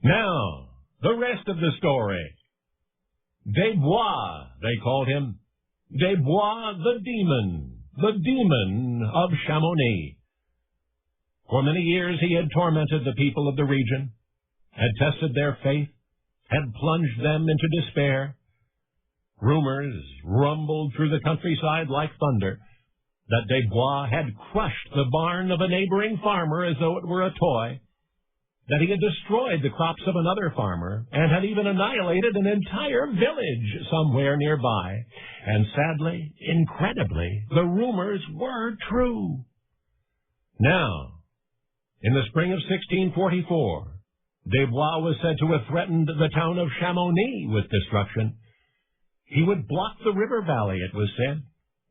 Now, the rest of the story. Des Bois, they called him. Des Bois the demon of Chamonix. For many years he had tormented the people of the region, had tested their faith, had plunged them into despair. Rumors rumbled through the countryside like thunder that Des Bois had crushed the barn of a neighboring farmer as though it were a toy, that he had destroyed the crops of another farmer, and had even annihilated an entire village somewhere nearby. And sadly, incredibly, the rumors were true. Now, in the spring of 1644, Des Bois was said to have threatened the town of Chamonix with destruction. He would block the river valley, it was said,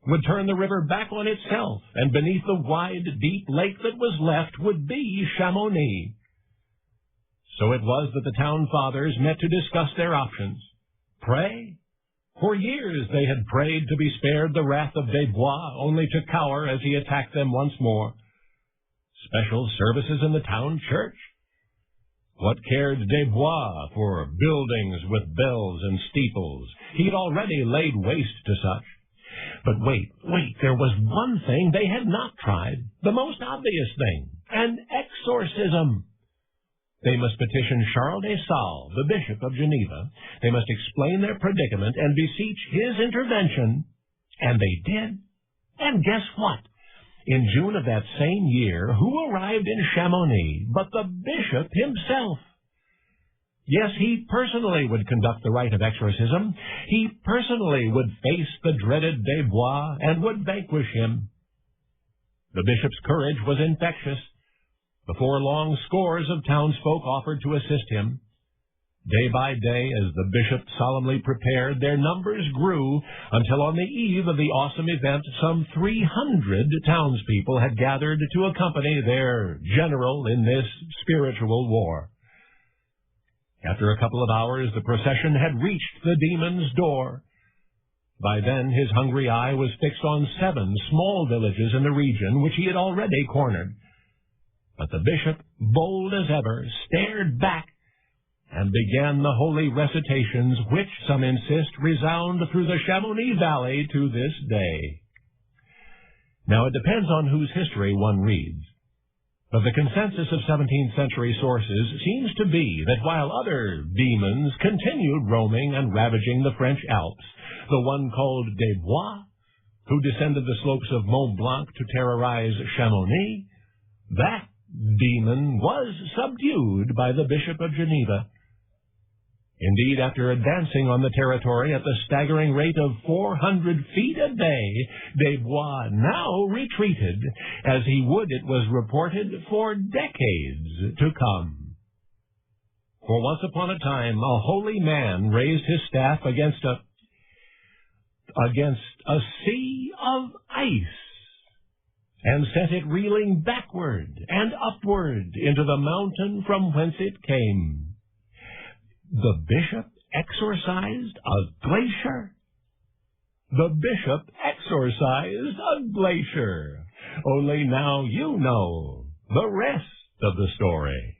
would turn the river back on itself, and beneath the wide, deep lake that was left would be Chamonix. So it was that the town fathers met to discuss their options. Pray? For years they had prayed to be spared the wrath of Des Bois, only to cower as he attacked them once more. Special services in the town church? What cared Des Bois for buildings with bells and steeples? He'd already laid waste to such. But wait, there was one thing they had not tried, the most obvious thing, an exorcism. They must petition Charles de Sales, the Bishop of Geneva. They must explain their predicament and beseech his intervention. And they did. And guess what? In June of that same year, who arrived in Chamonix but the bishop himself? Yes, he personally would conduct the rite of exorcism. He personally would face the dreaded Des Bois and would vanquish him. The bishop's courage was infectious. Before long, scores of townsfolk offered to assist him. Day by day, as the bishop solemnly prepared, their numbers grew until on the eve of the awesome event, some 300 townspeople had gathered to accompany their general in this spiritual war. After a couple of hours, the procession had reached the demon's door. By then, his hungry eye was fixed on 7 small villages in the region which he had already cornered. But the bishop, bold as ever, stared back and began the holy recitations which, some insist, resound through the Chamonix Valley to this day. Now, it depends on whose history one reads, but the consensus of 17th century sources seems to be that while other demons continued roaming and ravaging the French Alps, the one called Des Bois, who descended the slopes of Mont Blanc to terrorize Chamonix, that demon was subdued by the Bishop of Geneva. Indeed, after advancing on the territory at the staggering rate of 400 feet a day, Des Bois now retreated, as he would, it was reported, for decades to come. For once upon a time, a holy man raised his staff against a sea of ice, and sent it reeling backward and upward into the mountain from whence it came. The bishop exorcised a glacier. The bishop exorcised a glacier. Only now you know the rest of the story.